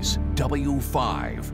series, W5.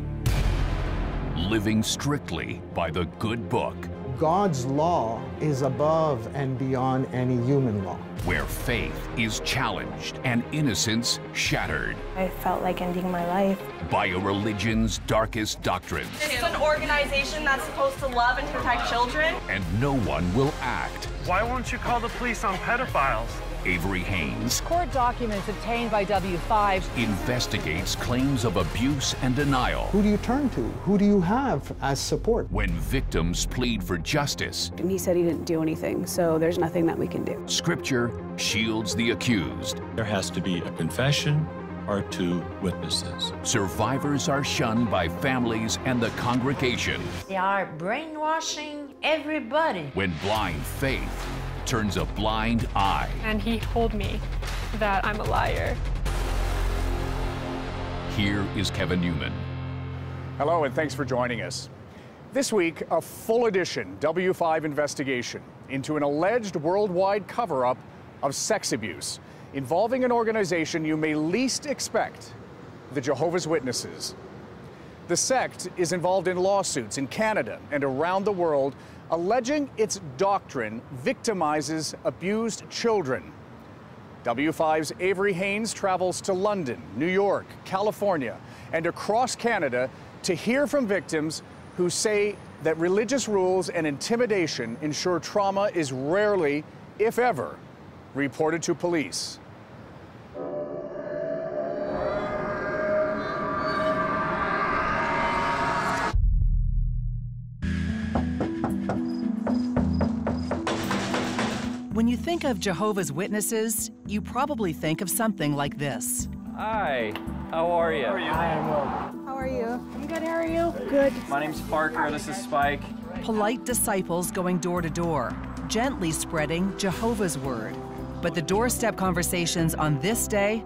Living strictly by the good book. God's law is above and beyond any human law. Where faith is challenged and innocence shattered. I felt like ending my life. By a religion's darkest doctrines. It's an organization that's supposed to love and protect children. And no one will act. Why won't you call the police on pedophiles? Avery Haynes. Court documents obtained by W5 investigates claims of abuse and denial. Who do you turn to? Who do you have as support? When victims plead for justice. And he said he didn't do anything, so there's nothing that we can do. Scripture shields the accused. There has to be a confession or two witnesses. Survivors are shunned by families and the congregation. They are brainwashing everybody. When blind faith turns a blind eye. And he told me that I'm a liar. Here is Kevin Newman. Hello, and thanks for joining us. This week, a full edition W5 investigation into an alleged worldwide cover-up of sex abuse involving an organization you may least expect, the Jehovah's Witnesses. The sect is involved in lawsuits in Canada and around the world, alleging its doctrine victimizes abused children. W5's Avery Haynes travels to London, New York, California, and across Canada to hear from victims who say that religious rules and intimidation ensure trauma is rarely, if ever, reported to police. When you think of Jehovah's Witnesses, you probably think of something like this. Hi, how are you? Hi, I'm well. How are you? I'm good, how are you? Good. My name's Parker, this is Spike. Polite disciples going door to door, gently spreading Jehovah's word. But the doorstep conversations on this day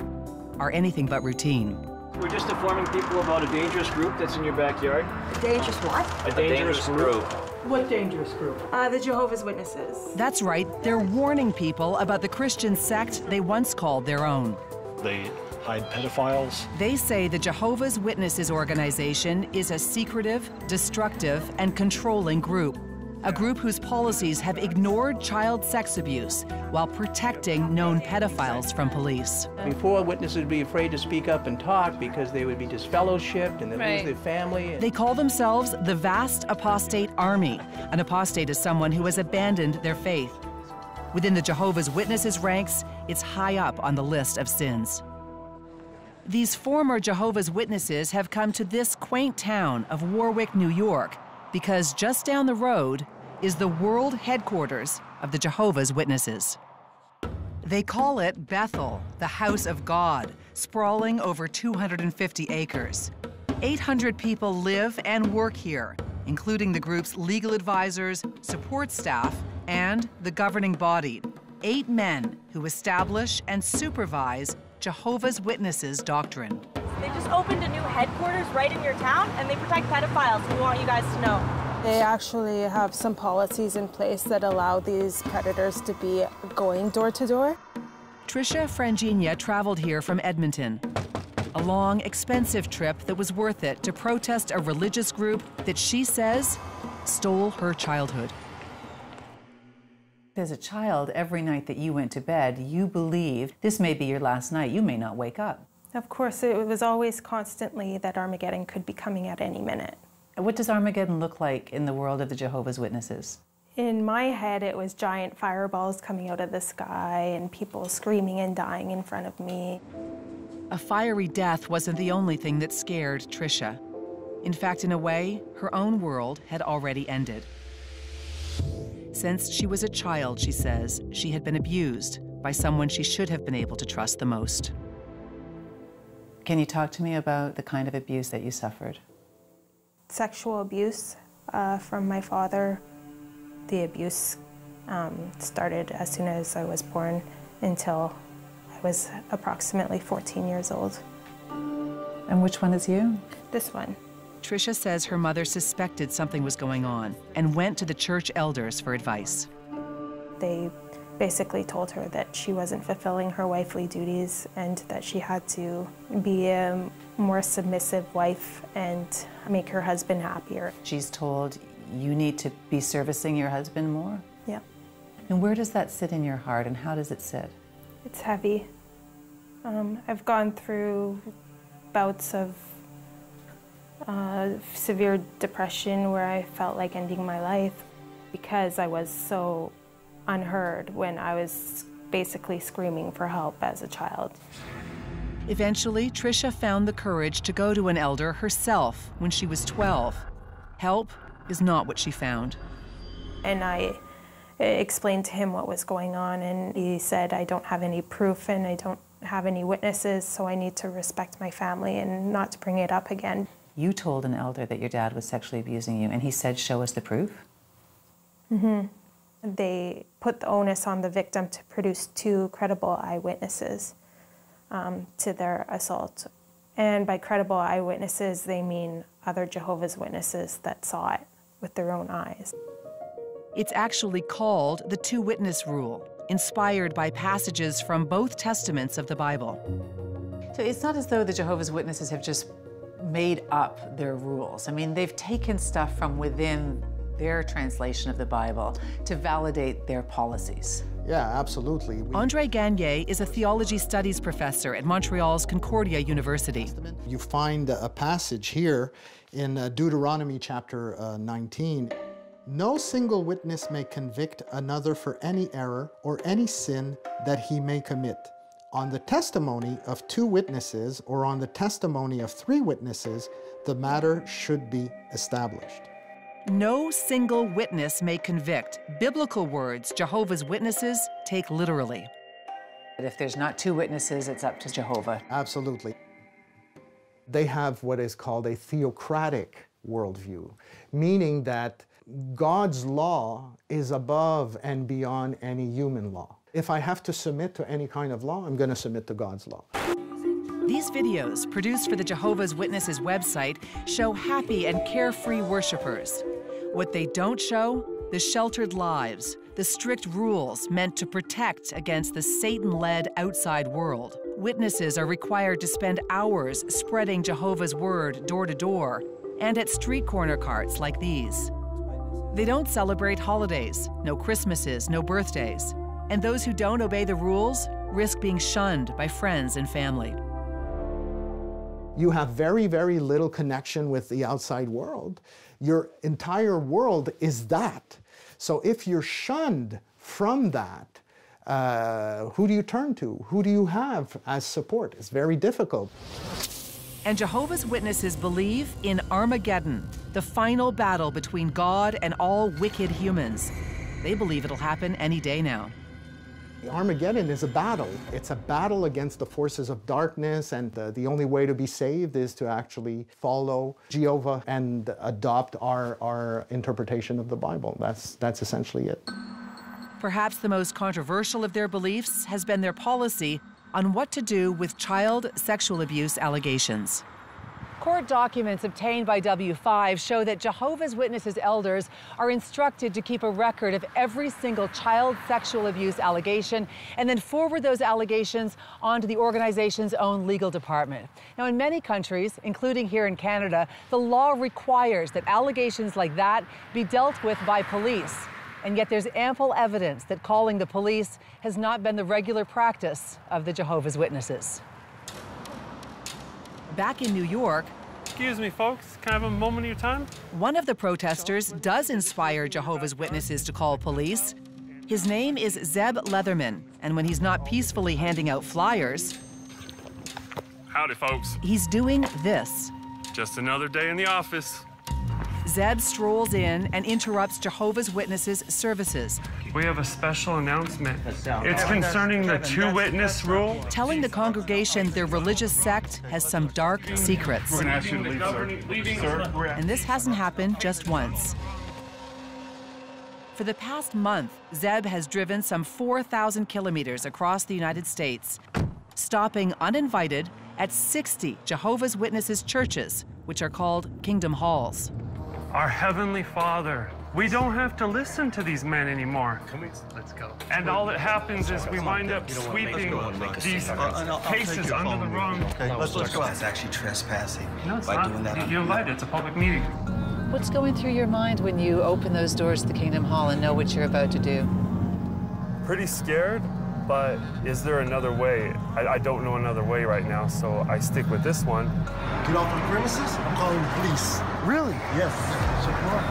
are anything but routine. We're just informing people about a dangerous group that's in your backyard. A dangerous what? A dangerous group. What dangerous group? The Jehovah's Witnesses. That's right, they're warning people about the Christian sect they once called their own. They hide pedophiles. They say the Jehovah's Witnesses organization is a secretive, destructive, and controlling group. A group whose policies have ignored child sex abuse while protecting known pedophiles from police. Before, witnesses would be afraid to speak up and talk because they would be disfellowshipped and they'd lose their family. They call themselves the Vast Apostate Army. An apostate is someone who has abandoned their faith. Within the Jehovah's Witnesses ranks, it's high up on the list of sins. These former Jehovah's Witnesses have come to this quaint town of Warwick, New York, because just down the road is the world headquarters of the Jehovah's Witnesses. They call it Bethel, the house of God, sprawling over 250 acres. 800 people live and work here, including the group's legal advisors, support staff, and the governing body. 8 men who establish and supervise Jehovah's Witnesses doctrine. They just opened a new headquarters right in your town, and they protect pedophiles. We want you guys to know. They actually have some policies in place that allow these predators to be going door to door. Tricia Frangina traveled here from Edmonton. A long, expensive trip that was worth it to protest a religious group that she says stole her childhood. As a child, every night that you went to bed, you believed this may be your last night. You may not wake up. Of course, it was always constantly that Armageddon could be coming at any minute. What does Armageddon look like in the world of the Jehovah's Witnesses? In my head, it was giant fireballs coming out of the sky and people screaming and dying in front of me. A fiery death wasn't the only thing that scared Tricia. In fact, in a way, her own world had already ended. Since she was a child, she says, she had been abused by someone she should have been able to trust the most. Can you talk to me about the kind of abuse that you suffered? Sexual abuse from my father. The abuse started as soon as I was born until I was approximately 14 years old. And which one is you? This one. Tricia says her mother suspected something was going on and went to the church elders for advice. They basically told her that she wasn't fulfilling her wifely duties and that she had to be a more submissive wife and make her husband happier. She's told you need to be servicing your husband more? Yeah. And where does that sit in your heart, and how does it sit? It's heavy. I've gone through bouts of severe depression where I felt like ending my life because I was so unheard when I was basically screaming for help as a child. Eventually, Tricia found the courage to go to an elder herself when she was 12. Help is not what she found. And I explained to him what was going on, and he said, I don't have any proof and I don't have any witnesses, so I need to respect my family and not to bring it up again. You told an elder that your dad was sexually abusing you, and he said, show us the proof? Mm-hmm. They put the onus on the victim to produce 2 credible eyewitnesses to their assault. And by credible eyewitnesses, they mean other Jehovah's Witnesses that saw it with their own eyes. It's actually called the two-witness rule, inspired by passages from both testaments of the Bible. So it's not as though the Jehovah's Witnesses have just made up their rules. I mean, they've taken stuff from within their translation of the Bible to validate their policies. Yeah, absolutely. André Gagné is a theology studies professor at Montreal's Concordia University. You find a passage here in Deuteronomy chapter 19. No single witness may convict another for any error or any sin that he may commit. On the testimony of 2 witnesses or on the testimony of 3 witnesses, the matter should be established. No single witness may convict. Biblical words Jehovah's Witnesses take literally. But if there's not 2 witnesses, it's up to Jehovah. Absolutely. They have what is called a theocratic worldview, meaning that God's law is above and beyond any human law. If I have to submit to any kind of law, I'm going to submit to God's law. These videos, produced for the Jehovah's Witnesses website, show happy and carefree worshipers. What they don't show, the sheltered lives, the strict rules meant to protect against the Satan-led outside world. Witnesses are required to spend hours spreading Jehovah's word door to door and at street corner carts like these. They don't celebrate holidays, no Christmases, no birthdays. And those who don't obey the rules risk being shunned by friends and family. You have very, very little connection with the outside world. Your entire world is that. So if you're shunned from that, who do you turn to? Who do you have as support? It's very difficult. And Jehovah's Witnesses believe in Armageddon, the final battle between God and all wicked humans. They believe it'll happen any day now. Armageddon is a battle. It's a battle against the forces of darkness, and the only way to be saved is to actually follow Jehovah and adopt our interpretation of the Bible. That's essentially it. Perhaps the most controversial of their beliefs has been their policy on what to do with child sexual abuse allegations. Court documents obtained by W5 show that Jehovah's Witnesses elders are instructed to keep a record of every single child sexual abuse allegation and then forward those allegations onto the organization's own legal department. Now, in many countries, including here in Canada, the law requires that allegations like that be dealt with by police. And yet there's ample evidence that calling the police has not been the regular practice of the Jehovah's Witnesses. Back in New York, excuse me, folks, can I have a moment of your time? One of the protesters does inspire Jehovah's Witnesses to call police. His name is Zeb Leatherman, and when he's not peacefully handing out flyers, Howdy, folks. He's doing this. Just another day in the office. Zeb strolls in and interrupts Jehovah's Witnesses services. We have a special announcement. It's concerning the two-witness rule. Telling the congregation their religious sect has some dark secrets. We're going to ask you to leave, sir. And this hasn't happened just once. For the past month, Zeb has driven some 4,000 kilometers across the United States, stopping uninvited at 60 Jehovah's Witnesses churches, which are called Kingdom Halls. Our Heavenly Father, We don't have to listen to these men anymore. Let's go. And all that happens is we wind up sweeping these cases under the wrong... Okay, let's go. That's actually trespassing. No, it's by not. Doing that You're invited. It's a public meeting. What's going through your mind when you open those doors to the Kingdom Hall and know what you're about to do? Pretty scared, but is there another way? I don't know another way right now, so I stick with this one. Get off the premises? I'm calling the police. Really? Yes. Support.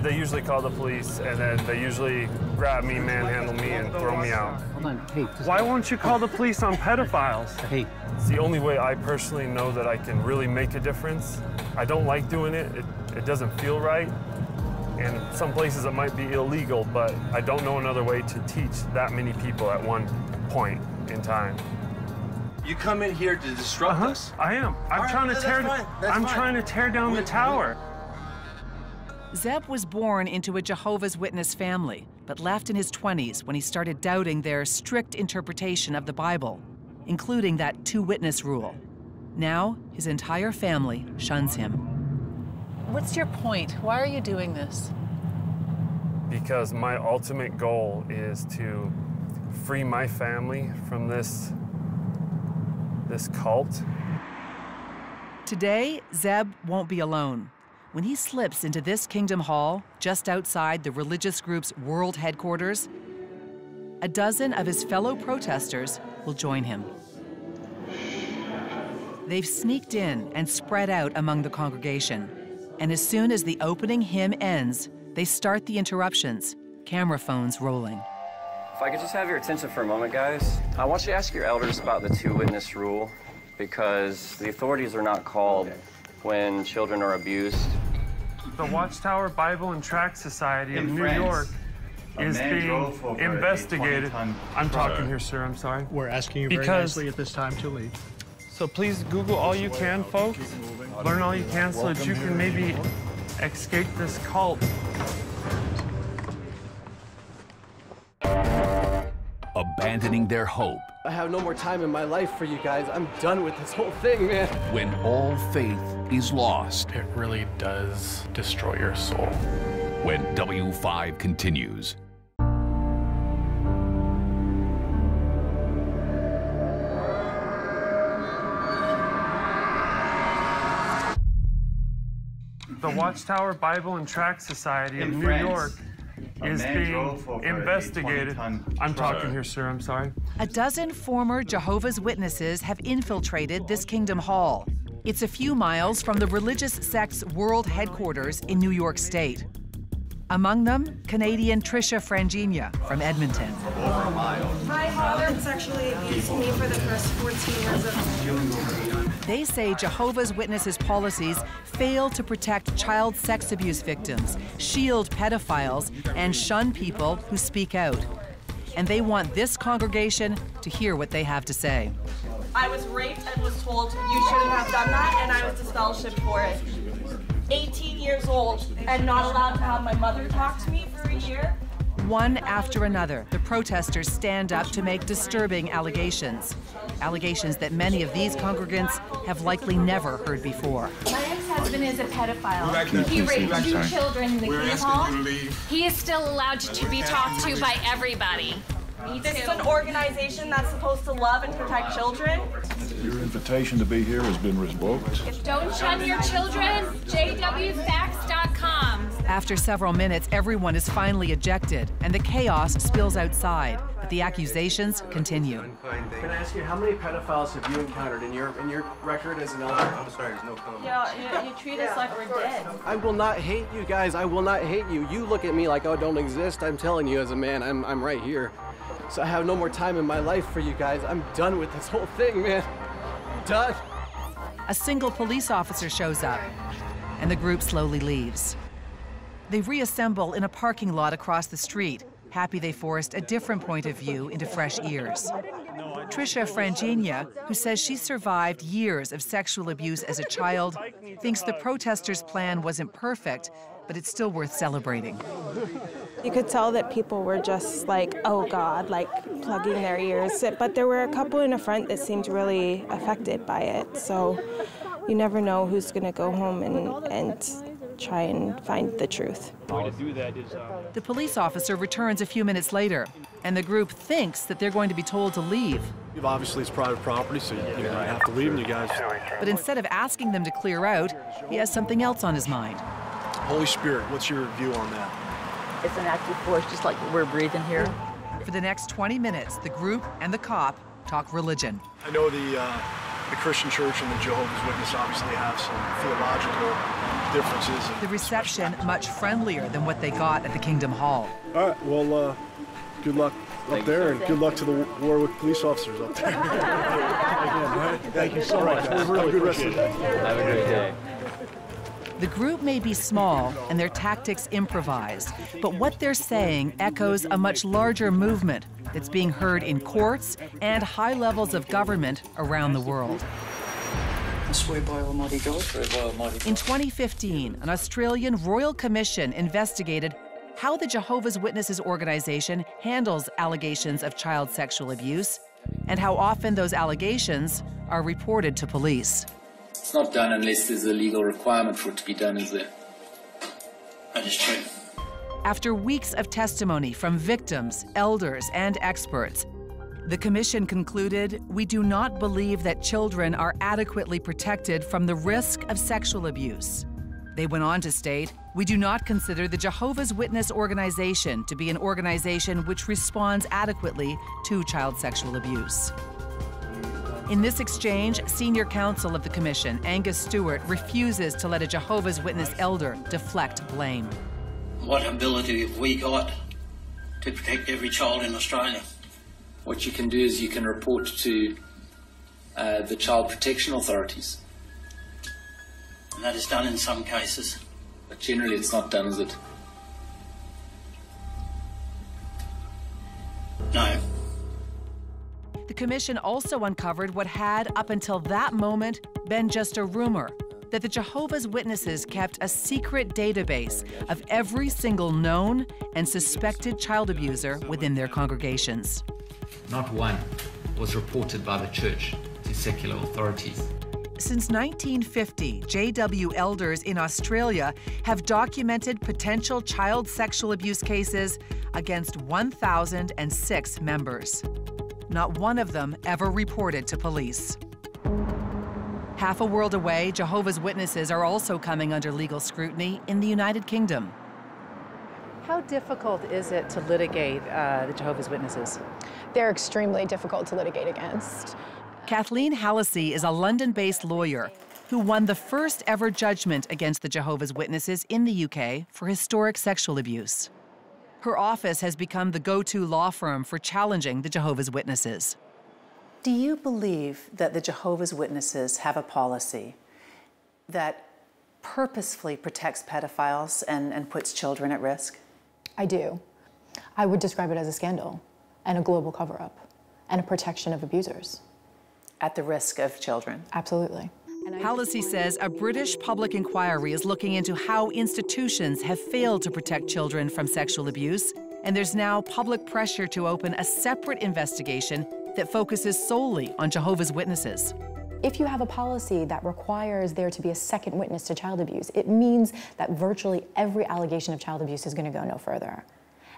They usually call the police, and then they usually grab me, manhandle me, and throw me out. Hold on. Hey. Why won't you call the police on pedophiles? Hey. It's the only way I personally know that I can really make a difference. I don't like doing it. It doesn't feel right. And some places it might be illegal, but I don't know another way to teach that many people at one point in time. You come in here to disrupt us. I am. I'm trying to tear down the tower. Zeb was born into a Jehovah's Witness family, but left in his 20s when he started doubting their strict interpretation of the Bible, including that two-witness rule. Now, his entire family shuns him. What's your point? Why are you doing this? Because my ultimate goal is to free my family from this cult. Today, Zeb won't be alone. When he slips into this Kingdom Hall, just outside the religious group's world headquarters, a dozen of his fellow protesters will join him. They've sneaked in and spread out among the congregation. And as soon as the opening hymn ends, they start the interruptions, camera phones rolling. If I could just have your attention for a moment, guys. I want you to ask your elders about the two-witness rule, because the authorities are not called when children are abused. The Watchtower Bible and Tract Society of New York is being investigated. I'm talking here, sir. I'm sorry. We're asking you very nicely at this time to leave. So please Google all you can, folks. Learn all you can so that you can maybe escape this cult. Abandoning their hope. I have no more time in my life for you guys. I'm done with this whole thing, man. When all faith is lost. It really does destroy your soul. When W5 continues. The Watchtower Bible and Tract Society of New York is being investigated. I'm talking here, sir. I'm sorry. A dozen former Jehovah's Witnesses have infiltrated this Kingdom Hall. It's a few miles from the religious sect's world headquarters in New York State. Among them, Canadian Tricia Frangina from Edmonton. My father sexually abused me for the first 14 years of... They say Jehovah's Witnesses policies fail to protect child sex abuse victims, shield pedophiles, and shun people who speak out. And they want this congregation to hear what they have to say. I was raped and was told you shouldn't have done that, and I was disfellowshipped for it. 18 years old and not allowed to have my mother talk to me for a year. One after another, the protesters stand up to make disturbing allegations. Allegations that many of these congregants have likely never heard before. My ex-husband is a pedophile. He raped 2 children in the Kingdom Hall. He is still allowed to be talked to by everybody. This is an organization that's supposed to love and protect children. Your invitation to be here has been revoked. Don't shun your children. JWFacts.com. After several minutes, everyone is finally ejected, and the chaos spills outside. But the accusations continue. Can I ask you, how many pedophiles have you encountered in your record as an elder? I'm sorry, there's no comment. Yeah, you treat us like we're dead. I will not hate you guys. I will not hate you. You look at me like I don't exist. I'm telling you, as a man, I'm right here. So I have no more time in my life for you guys. I'm done with this whole thing, man. Done. A single police officer shows up, and the group slowly leaves. They reassemble in a parking lot across the street, happy they forced a different point of view into fresh ears. Tricia Frangina, who says she survived years of sexual abuse as a child, thinks the protesters' plan wasn't perfect, but it's still worth celebrating. You could tell that people were just like, oh God, like plugging their ears. But there were a couple in the front that seemed really affected by it. So you never know who's gonna go home and try and find the truth. The police officer returns a few minutes later, and the group thinks that they're going to be told to leave. Obviously, it's private property, so you have to leave, and you guys. But instead of asking them to clear out, he has something else on his mind. Holy Spirit, what's your view on that? It's an active force, just like we're breathing here. For the next 20 minutes, the group and the cop talk religion. I know the Christian church and the Jehovah's Witness obviously have some theological differences. The reception much friendlier than what they got at the Kingdom Hall. All right, well, good luck up there, and good luck to the Warwick police officers up there. Thank you so much. Have a good rest of the day. Have a great day. The group may be small and their tactics improvised, but what they're saying echoes a much larger movement that's being heard in courts and high levels of government around the world. I swear by Almighty God. In 2015, an Australian Royal Commission investigated how the Jehovah's Witnesses organization handles allegations of child sexual abuse and how often those allegations are reported to police. It's not done unless there's a legal requirement for it to be done, is there? That is true. After weeks of testimony from victims, elders, and experts, the commission concluded, we do not believe that children are adequately protected from the risk of sexual abuse. They went on to state, we do not consider the Jehovah's Witness organization to be an organization which responds adequately to child sexual abuse. In this exchange, senior counsel of the commission, Angus Stewart, refuses to let a Jehovah's Witness elder deflect blame. What ability have we got to protect every child in Australia? What you can do is you can report to the child protection authorities. And that is done in some cases. But generally it's not done, is it? No. The commission also uncovered what had, up until that moment, been just a rumor, that the Jehovah's Witnesses kept a secret database of every single known and suspected child abuser within their congregations. Not one was reported by the church to secular authorities. Since 1950, JW elders in Australia have documented potential child sexual abuse cases against 1,006 members. Not one of them ever reported to police. Half a world away, Jehovah's Witnesses are also coming under legal scrutiny in the United Kingdom. How difficult is it to litigate the Jehovah's Witnesses? They're extremely difficult to litigate against. Kathleen Hallisey is a London-based lawyer who won the first ever judgment against the Jehovah's Witnesses in the UK for historic sexual abuse. Her office has become the go-to law firm for challenging the Jehovah's Witnesses. Do you believe that the Jehovah's Witnesses have a policy that purposefully protects pedophiles and puts children at risk? I do. I would describe it as a scandal and a global cover-up and a protection of abusers. At the risk of children? Absolutely. Hallisey says a British public inquiry is looking into how institutions have failed to protect children from sexual abuse, and there's now public pressure to open a separate investigation that focuses solely on Jehovah's Witnesses. If you have a policy that requires there to be a second witness to child abuse, it means that virtually every allegation of child abuse is going to go no further.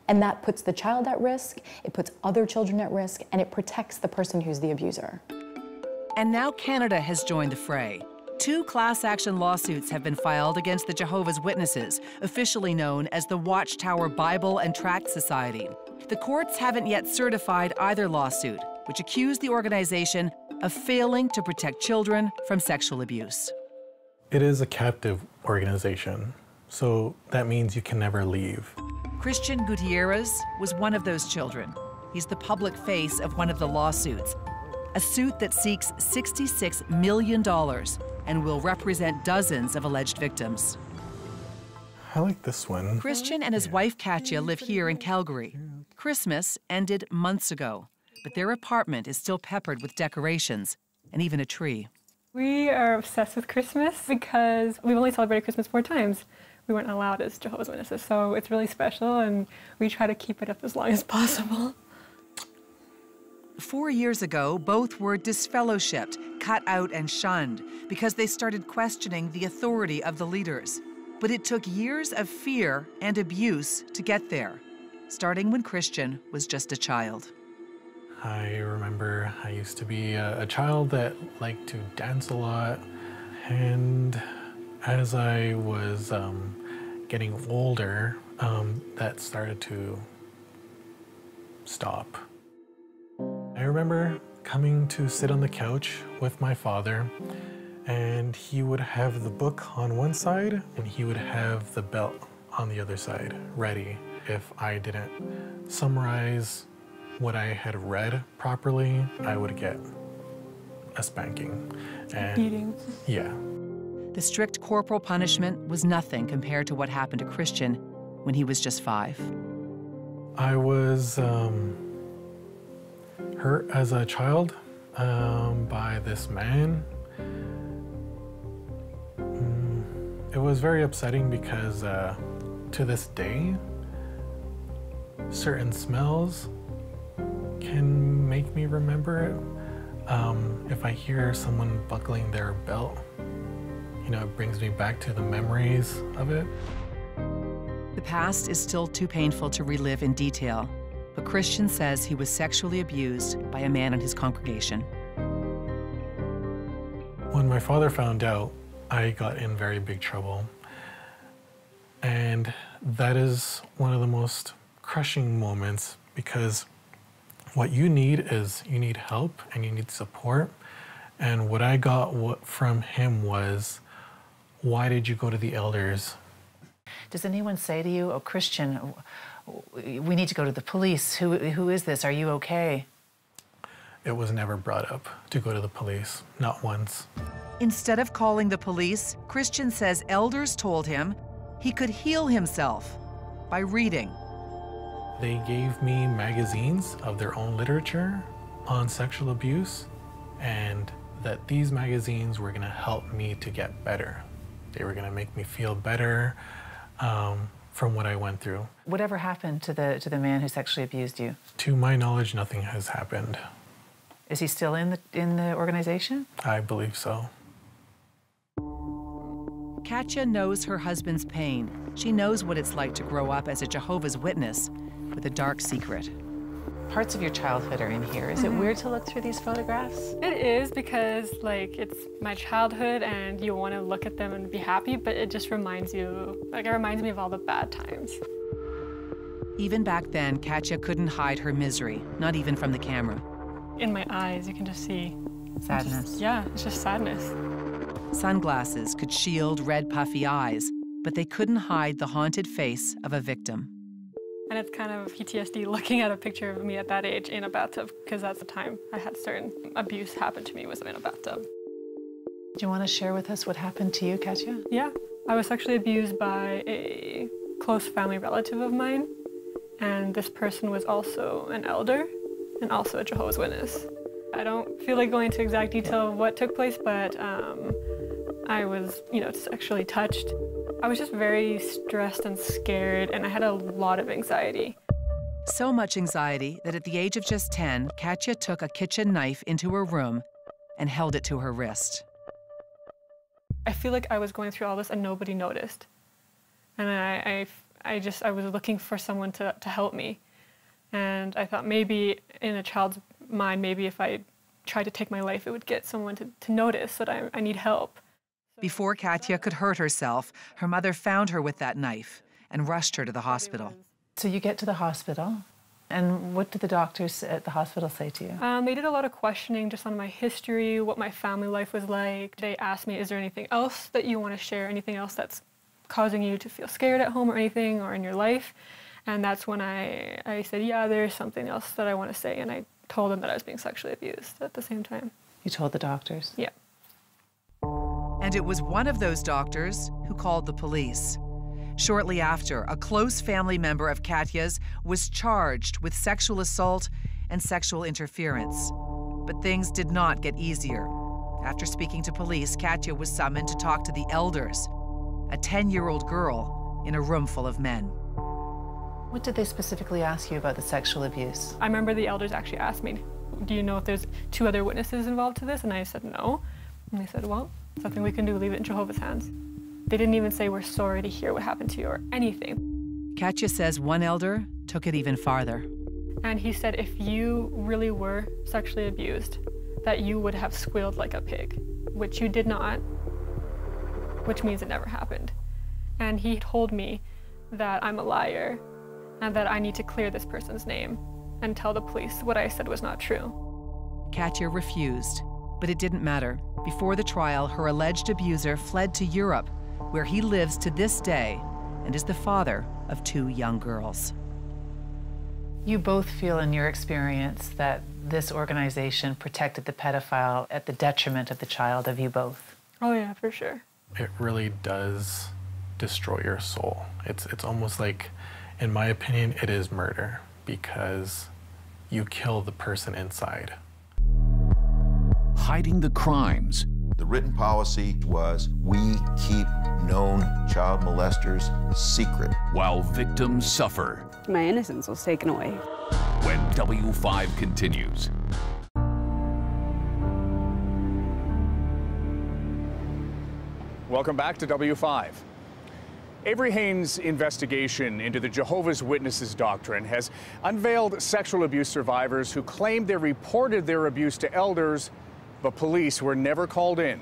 And that puts the child at risk, it puts other children at risk, and it protects the person who's the abuser. And now Canada has joined the fray. 2 class action lawsuits have been filed against the Jehovah's Witnesses, officially known as the Watchtower Bible and Tract Society. The courts haven't yet certified either lawsuit, which accused the organization of failing to protect children from sexual abuse. It is a captive organization, so that means you can never leave. Christian Gutierrez was one of those children. He's the public face of one of the lawsuits, a suit that seeks $66 million and will represent dozens of alleged victims. I like this one. Christian and his wife Katya live here in Calgary. Christmas ended months ago, but their apartment is still peppered with decorations and even a tree. We are obsessed with Christmas because we've only celebrated Christmas 4 times. We weren't allowed as Jehovah's Witnesses, so it's really special and we try to keep it up as long as possible. 4 years ago, both were disfellowshipped, cut out and shunned because they started questioning the authority of the leaders. But it took years of fear and abuse to get there, starting when Christian was just a child. I remember I used to be a child that liked to dance a lot, and as I was getting older, that started to stop. I remember coming to sit on the couch with my father, and he would have the book on one side and he would have the belt on the other side ready. If I didn't summarize what I had read properly, I would get a spanking. And beating. Yeah. The strict corporal punishment was nothing compared to what happened to Christian when he was just 5. I was hurt as a child by this man. It was very upsetting because to this day, certain smells can make me remember it. If I hear someone buckling their belt, you know, it brings me back to the memories of it. The past is still too painful to relive in detail, but Christian says he was sexually abused by a man in his congregation. When my father found out, I got in very big trouble. And that is one of the most crushing moments, because what you need is you need help and you need support. And what I got from him was, why did you go to the elders? Does anyone say to you, oh, Christian, we need to go to the police. Who is this? Are you okay? It was never brought up to go to the police, not once. Instead of calling the police, Christian says elders told him he could heal himself by reading. They gave me magazines of their own literature on sexual abuse, and that these magazines were gonna help me to get better. They were gonna make me feel better from what I went through. Whatever happened to the man who sexually abused you? To my knowledge, nothing has happened. Is he still in the organization? I believe so. Katya knows her husband's pain. She knows what it's like to grow up as a Jehovah's Witness with a dark secret. Parts of your childhood are in here. Is it weird to look through these photographs? It is, because like it's my childhood and you want to look at them and be happy, but it just reminds you, like it reminds me of all the bad times. Even back then, Katya couldn't hide her misery, not even from the camera. In my eyes, you can just see sadness. It's just sadness. Sunglasses could shield red, puffy eyes, but they couldn't hide the haunted face of a victim. And it's kind of PTSD looking at a picture of me at that age in a bathtub, because that's the time I had certain abuse happen to me was in a bathtub. Do you want to share with us what happened to you, Katya? Yeah, I was sexually abused by a close family relative of mine, and this person was also an elder and also a Jehovah's Witness. I don't feel like going into exact detail of what took place, but I was, sexually touched. I was just very stressed and scared, and I had a lot of anxiety. So much anxiety that at the age of just 10, Katya took a kitchen knife into her room and held it to her wrist. I feel like I was going through all this and nobody noticed. And I was looking for someone to help me. And I thought maybe in a child's mind, maybe if I tried to take my life, it would get someone to notice that I need help. Before Katya could hurt herself, her mother found her with that knife and rushed her to the hospital. So you get to the hospital, and what did the doctors at the hospital say to you? They did a lot of questioning just on my history, what my family life was like. They asked me, is there anything else that you want to share, anything else that's causing you to feel scared at home or anything, or in your life? And that's when I said, yeah, there's something else that I want to say, and I told them that I was being sexually abused at the same time. You told the doctors? Yeah. And it was one of those doctors who called the police. Shortly after, a close family member of Katya's was charged with sexual assault and sexual interference. But things did not get easier. After speaking to police, Katya was summoned to talk to the elders, a 10-year-old girl in a room full of men. What did they specifically ask you about the sexual abuse? I remember the elders actually asked me, do you know if there's 2 other witnesses involved to this? And I said no. And they said, well, there's nothing we can do, leave it in Jehovah's hands. They didn't even say, "We're sorry to hear what happened to you," or anything. Katya says one elder took it even farther. And he said if you really were sexually abused, that you would have squealed like a pig, which you did not, which means it never happened. And he told me that I'm a liar and that I need to clear this person's name and tell the police what I said was not true. Katya refused, but it didn't matter. Before the trial, her alleged abuser fled to Europe, where he lives to this day and is the father of 2 young girls. You both feel in your experience that this organization protected the pedophile at the detriment of the child, of you both? Oh yeah, for sure. It really does destroy your soul. It's almost like, in my opinion, it is murder, because you kill the person inside. Hiding the crimes. The written policy was, we keep known child molesters secret. While victims suffer. My innocence was taken away. When W5 continues. Welcome back to W5. Avery Haynes' investigation into the Jehovah's Witnesses doctrine has unveiled sexual abuse survivors who claimed they reported their abuse to elders, but police were never called in.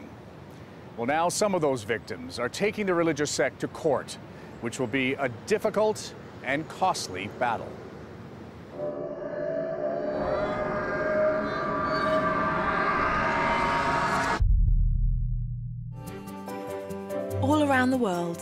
Well, now some of those victims are taking the religious sect to court, which will be a difficult and costly battle. All around the world,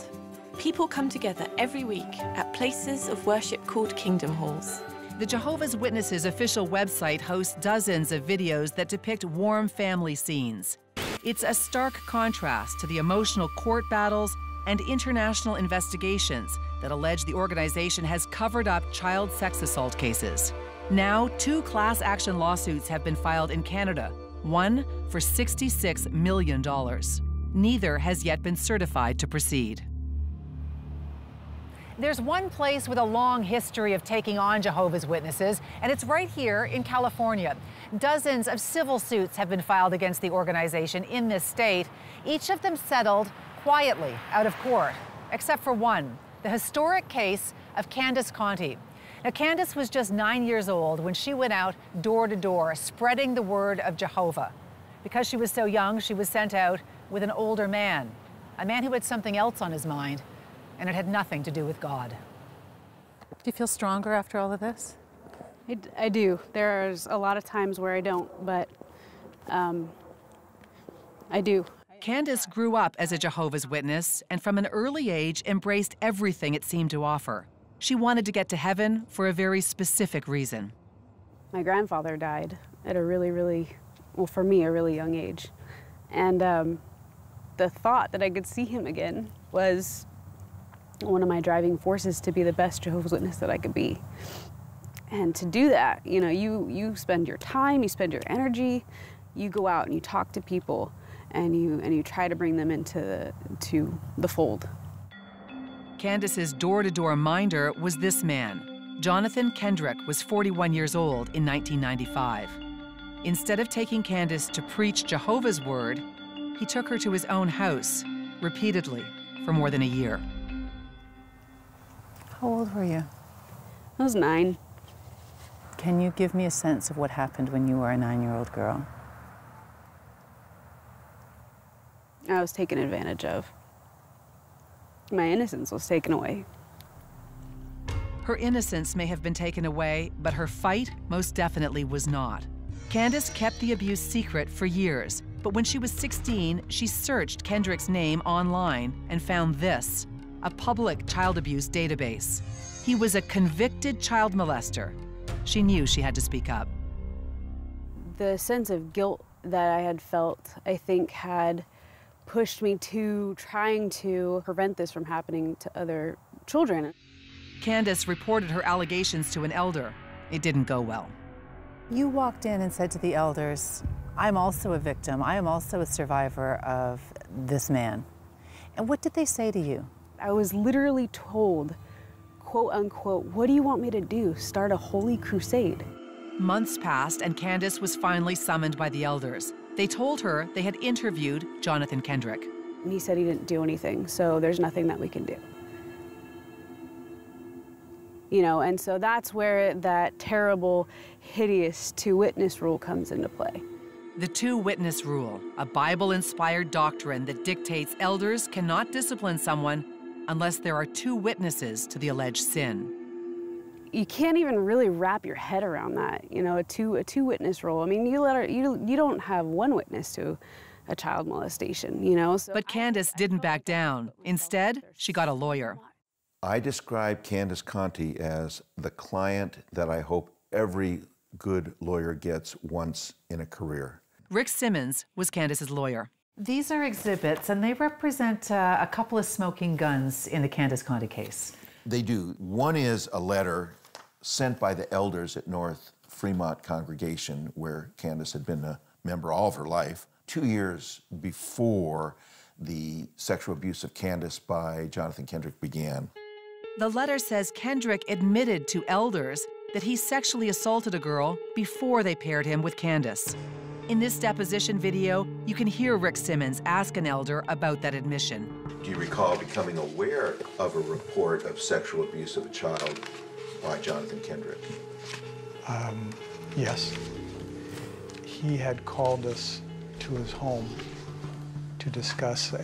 people come together every week at places of worship called Kingdom Halls. The Jehovah's Witnesses official website hosts dozens of videos that depict warm family scenes. It's a stark contrast to the emotional court battles and international investigations that allege the organization has covered up child sex assault cases. Now, 2 class action lawsuits have been filed in Canada, one for $66 million. Neither has yet been certified to proceed. There's one place with a long history of taking on Jehovah's Witnesses, and it's right here in California. Dozens of civil suits have been filed against the organization in this state, each of them settled quietly out of court, except for one, the historic case of Candace Conti. Now, Candace was just 9 years old when she went out door to door, spreading the word of Jehovah. Because she was so young, she was sent out with an older man, a man who had something else on his mind, and it had nothing to do with God. Do you feel stronger after all of this? I do. There's a lot of times where I don't, but I do. Candace grew up as a Jehovah's Witness and from an early age embraced everything it seemed to offer. She wanted to get to heaven for a very specific reason. My grandfather died at a really, well, for me, a really young age. And the thought that I could see him again was one of my driving forces to be the best Jehovah's Witness that I could be. And to do that, you know, you spend your time, you spend your energy, you go out and you talk to people, and you try to bring them into the fold. Candace's door-to-door minder was this man. Jonathan Kendrick was 41 years old in 1995. Instead of taking Candace to preach Jehovah's word, he took her to his own house, repeatedly, for more than a year. How old were you? I was 9. Can you give me a sense of what happened when you were a 9-year-old girl? I was taken advantage of. My innocence was taken away. Her innocence may have been taken away, but her fight most definitely was not. Candace kept the abuse secret for years, but when she was 16, she searched Kendrick's name online and found this, a public child abuse database. He was a convicted child molester. She knew she had to speak up. The sense of guilt that I had felt, I think, had pushed me to trying to prevent this from happening to other children. Candace reported her allegations to an elder. It didn't go well. You walked in and said to the elders, I'm also a victim. I am also a survivor of this man. And what did they say to you? I was literally told, quote unquote, what do you want me to do? Start a holy crusade? Months passed and Candace was finally summoned by the elders. They told her they had interviewed Jonathan Kendrick. And he said he didn't do anything, so there's nothing that we can do. You know, and so that's where that terrible, hideous two-witness rule comes into play. The two-witness rule, a Bible-inspired doctrine that dictates elders cannot discipline someone unless there are two witnesses to the alleged sin. You can't even really wrap your head around that, you know, a two-witness rule. I mean, you don't have one witness to a child molestation, you know. So but Candace didn't back down. Instead, she got a lawyer. I describe Candace Conti as the client that I hope every good lawyer gets once in a career. Rick Simmons was Candace's lawyer. These are exhibits, and they represent a couple of smoking guns in the Candace Conti case. They do. One is a letter sent by the elders at North Fremont Congregation, where Candace had been a member all of her life, 2 years before the sexual abuse of Candace by Jonathan Kendrick began. The letter says Kendrick admitted to elders that he sexually assaulted a girl before they paired him with Candace. In this deposition video, you can hear Rick Simmons ask an elder about that admission. Do you recall becoming aware of a report of sexual abuse of a child by Jonathan Kendrick? Yes. He had called us to his home to discuss or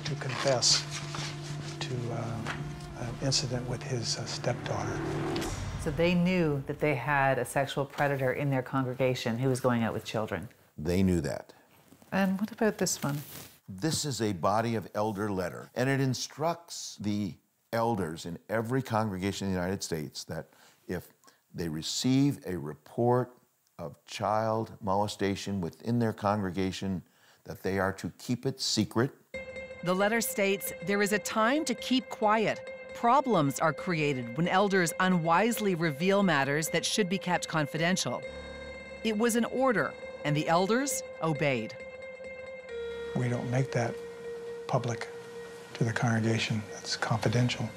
to confess to an incident with his stepdaughter. So they knew that they had a sexual predator in their congregation who was going out with children. They knew that. And what about this one? This is a body of elder letter, and it instructs the elders in every congregation in the United States that if they receive a report of child molestation within their congregation, that they are to keep it secret. The letter states there is a time to keep quiet. Problems are created when elders unwisely reveal matters that should be kept confidential. It was an order, and the elders obeyed. We don't make that public to the congregation. It's confidential.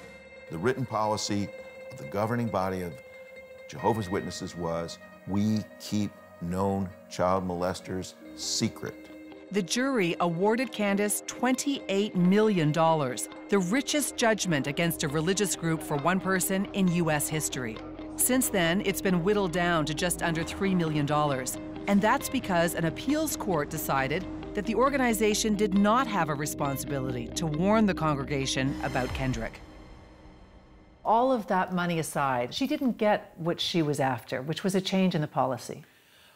The written policy of the governing body of Jehovah's Witnesses was, we keep known child molesters secret. The jury awarded Candace $28 million, the richest judgment against a religious group for one person in U.S. history. Since then, it's been whittled down to just under $3 million. And that's because an appeals court decided that the organization did not have a responsibility to warn the congregation about Kendrick. All of that money aside, she didn't get what she was after, which was a change in the policy.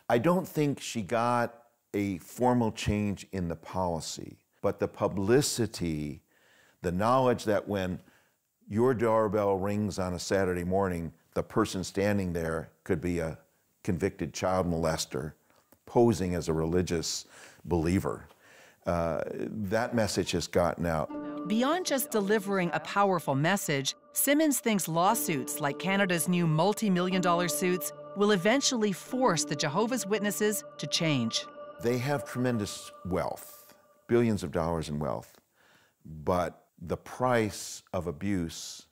I don't think she got a formal change in the policy, but the publicity, the knowledge that when your doorbell rings on a Saturday morning, the person standing there could be a convicted child molester posing as a religious believer. That message has gotten out. Beyond just delivering a powerful message, Simmons thinks lawsuits like Canada's new multi-million-dollar suits will eventually force the Jehovah's Witnesses to change. They have tremendous wealth, billions of dollars in wealth, but the price of abuse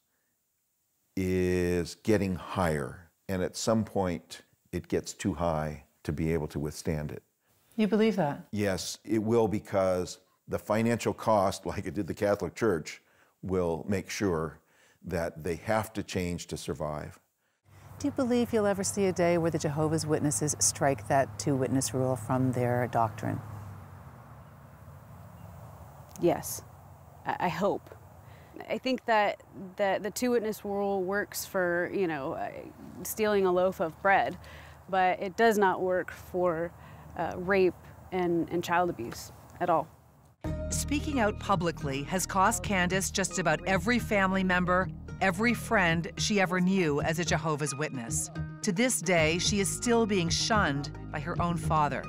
is getting higher, and at some point it gets too high to be able to withstand it. You believe that? Yes, it will, because the financial cost, like it did the Catholic Church, will make sure that they have to change to survive. Do you believe you'll ever see a day where the Jehovah's Witnesses strike that two-witness rule from their doctrine? Yes, I hope. I think that the two-witness rule works for, you know, stealing a loaf of bread, but it does not work for rape and child abuse at all. Speaking out publicly has cost Candace just about every family member, every friend she ever knew as a Jehovah's Witness. To this day, she is still being shunned by her own father.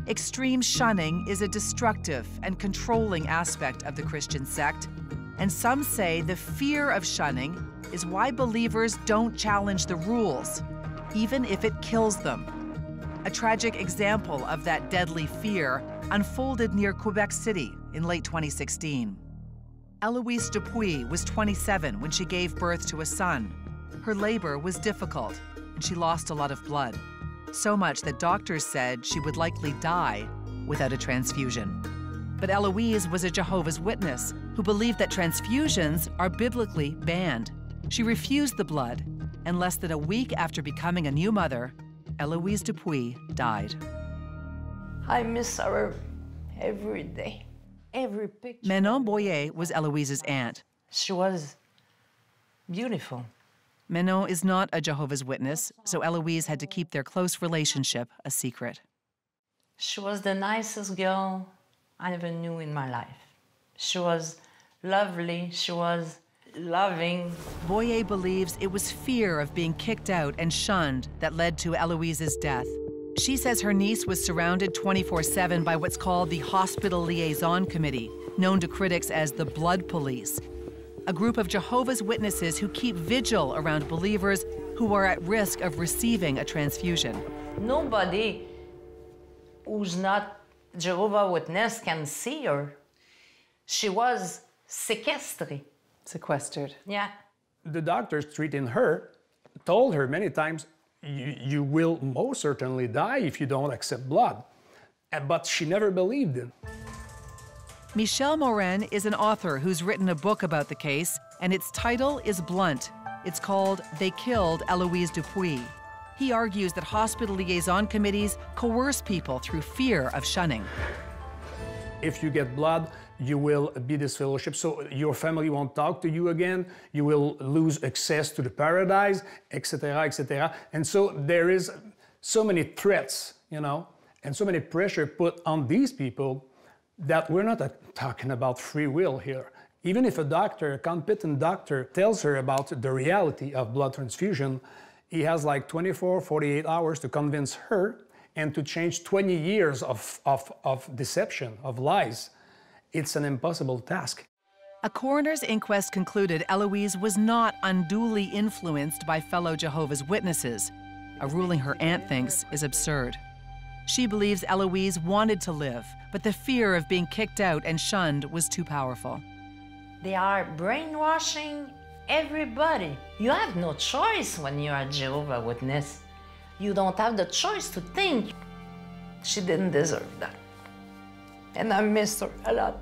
Extreme shunning is a destructive and controlling aspect of the Christian sect, and some say the fear of shunning is why believers don't challenge the rules, even if it kills them. A tragic example of that deadly fear unfolded near Quebec City in late 2016. Eloise Dupuis was 27 when she gave birth to a son. Her labor was difficult, and she lost a lot of blood. So much that doctors said she would likely die without a transfusion. But Eloise was a Jehovah's Witness who believed that transfusions are biblically banned. She refused the blood, and less than a week after becoming a new mother, Eloise Dupuis died. I miss her every day, every picture. Manon Boyer was Eloise's aunt. She was beautiful. Manon is not a Jehovah's Witness, so Eloise had to keep their close relationship a secret. She was the nicest girl I ever knew in my life. She was lovely, she was loving. Boyer believes it was fear of being kicked out and shunned that led to Eloise's death. She says her niece was surrounded 24/7 by what's called the Hospital Liaison Committee, known to critics as the Blood Police, a group of Jehovah's Witnesses who keep vigil around believers who are at risk of receiving a transfusion. Nobody who's not Jehovah's Witness can see her. She was sequestered. Sequestered. Yeah. The doctors treating her told her many times, you will most certainly die if you don't accept blood. But she never believed it. Michel Morin is an author who's written a book about the case, and its title is blunt. It's called They Killed Eloise Dupuis. He argues that hospital liaison committees coerce people through fear of shunning. If you get blood, you will be disfellowshipped, so your family won't talk to you again, you will lose access to the paradise, etc., etc. And so there is so many threats, and so many pressure put on these people that we're not talking about free will here. Even if a competent doctor tells her about the reality of blood transfusion, he has like 24, 48 hours to convince her and to change 20 years of deception, of lies. It's an impossible task. A coroner's inquest concluded Eloise was not unduly influenced by fellow Jehovah's Witnesses, a ruling her aunt thinks is absurd. She believes Eloise wanted to live, but the fear of being kicked out and shunned was too powerful. They are brainwashing everybody. You have no choice when you are a Jehovah's Witness. You don't have the choice to think. She didn't deserve that. And I miss her a lot.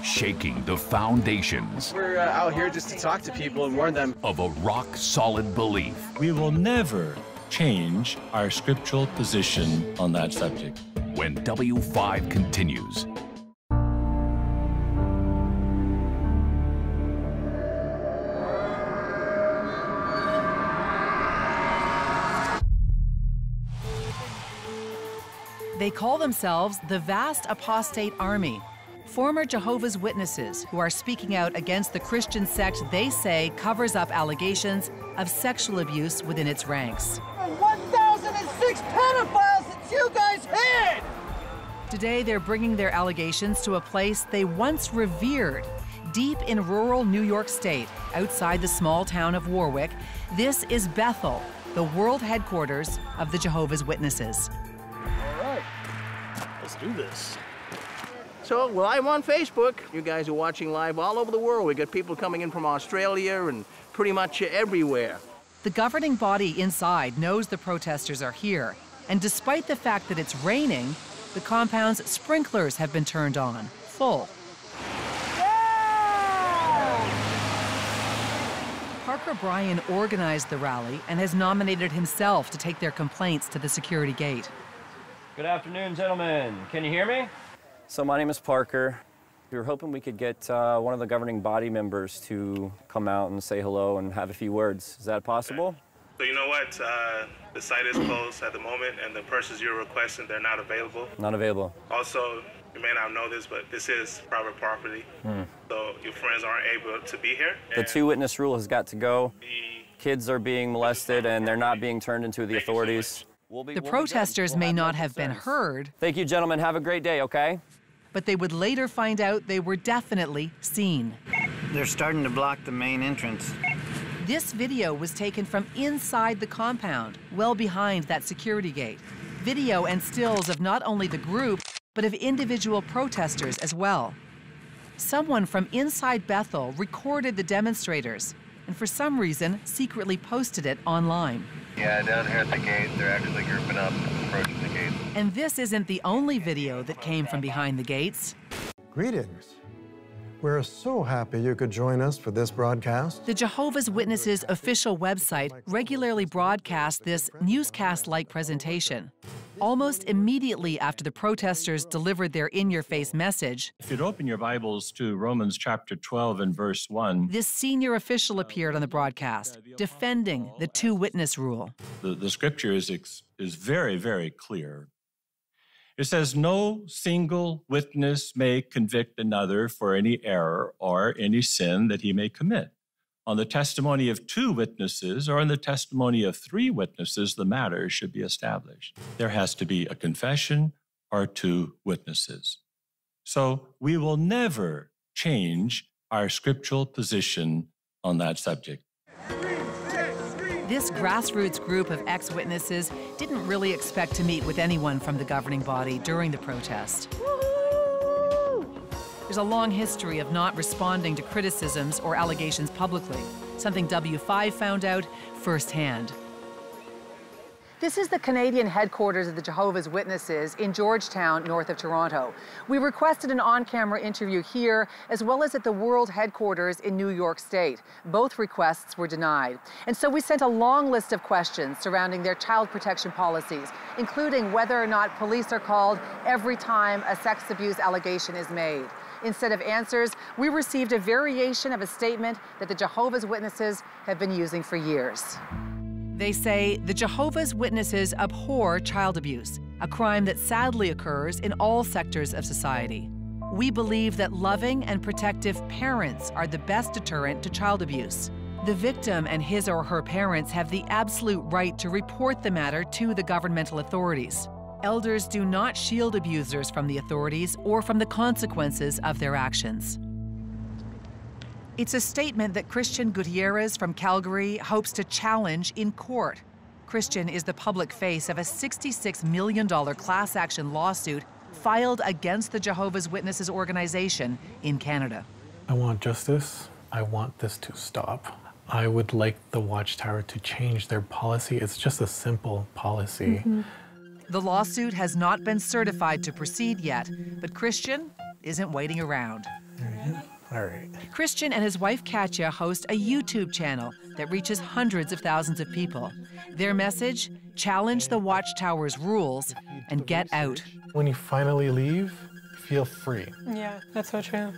Shaking the foundations. We're out here just to talk to people and warn them of a rock-solid belief. We will never change our scriptural position on that subject. When W5 continues. They call themselves the Vast Apostate Army, former Jehovah's Witnesses who are speaking out against the Christian sect they say covers up allegations of sexual abuse within its ranks. 1,006 pedophiles since you guys hid! Today, they're bringing their allegations to a place they once revered. Deep in rural New York State, outside the small town of Warwick, this is Bethel, the world headquarters of the Jehovah's Witnesses. Let's do this. So, live on Facebook. You guys are watching live all over the world. We got people coming in from Australia and pretty much everywhere. The governing body inside knows the protesters are here, and despite the fact that it's raining, the compound's sprinklers have been turned on, full. Parker Bryan organized the rally and has nominated himself to take their complaints to the security gate. Good afternoon, gentlemen. Can you hear me? So my name is Parker. We were hoping we could get one of the governing body members to come out and say hello and have a few words. Is that possible? So you know what? The site is closed at the moment, and the persons you're requesting, they're not available. Not available. Also, you may not know this, but this is private property. So your friends aren't able to be here. The two-witness rule has got to go. Kids are being molested, and they're not being turned into the authorities. The protesters may not have been heard. Thank you, gentlemen. Have a great day, okay? But they would later find out they were definitely seen. They're starting to block the main entrance. This video was taken from inside the compound, well behind that security gate. Video and stills of not only the group, but of individual protesters as well. Someone from inside Bethel recorded the demonstrators, and for some reason, secretly posted it online. Yeah, down here at the gate, they're actually grouping up, approaching the gate. And this isn't the only video that came from behind the gates. Greetings. We're so happy you could join us for this broadcast. The Jehovah's Witnesses official website regularly broadcasts this newscast-like presentation. Almost immediately after the protesters delivered their in-your-face message, If you'd open your Bibles to Romans chapter 12 and verse 1, this senior official appeared on the broadcast, defending the two-witness rule. the scripture is very, very clear. It says, no single witness may convict another for any error or any sin that he may commit. On the testimony of two witnesses or on the testimony of three witnesses, the matter should be established. There has to be a confession or two witnesses. So we will never change our scriptural position on that subject. This grassroots group of ex-witnesses didn't really expect to meet with anyone from the governing body during the protest. There's a long history of not responding to criticisms or allegations publicly, something W5 found out firsthand. This is the Canadian headquarters of the Jehovah's Witnesses in Georgetown, north of Toronto. We requested an on-camera interview here, as well as at the world headquarters in New York State. Both requests were denied. And so we sent a long list of questions surrounding their child protection policies, including whether or not police are called every time a sex abuse allegation is made. Instead of answers, we received a variation of a statement that the Jehovah's Witnesses have been using for years. They say the Jehovah's Witnesses abhor child abuse, a crime that sadly occurs in all sectors of society. We believe that loving and protective parents are the best deterrent to child abuse. The victim and his or her parents have the absolute right to report the matter to the governmental authorities. Elders do not shield abusers from the authorities or from the consequences of their actions. It's a statement that Christian Gutierrez from Calgary hopes to challenge in court. Christian is the public face of a $66 million class action lawsuit filed against the Jehovah's Witnesses organization in Canada. I want justice. I want this to stop. I would like the Watchtower to change their policy. It's just a simple policy. The lawsuit has not been certified to proceed yet, but Christian isn't waiting around. All right. Christian and his wife Katya host a YouTube channel that reaches hundreds of thousands of people. Their message: challenge the Watchtower's rules and get out. When you finally leave, feel free. Yeah, that's so true.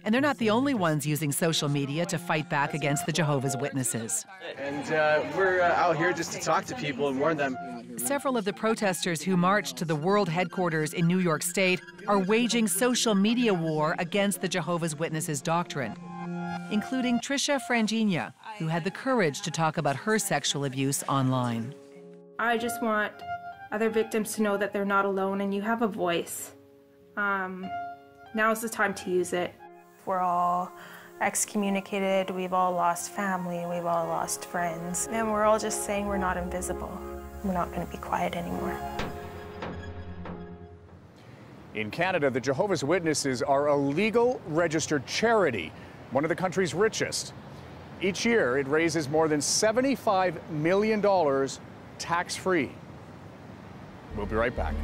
And they're not the only ones using social media to fight back against the Jehovah's Witnesses. And we're out here just to talk to people and warn them. Several of the protesters who marched to the world headquarters in New York State are waging social media war against the Jehovah's Witnesses doctrine, including Trisha Frangina, who had the courage to talk about her sexual abuse online. I just want other victims to know that they're not alone and you have a voice. Now's the time to use it. We're all excommunicated, we've all lost family, we've all lost friends, and we're all just saying we're not invisible. We're not going to be quiet anymore. In Canada, the Jehovah's Witnesses are a legal registered charity, one of the country's richest. Each year, it raises more than $75 million tax-free. We'll be right back.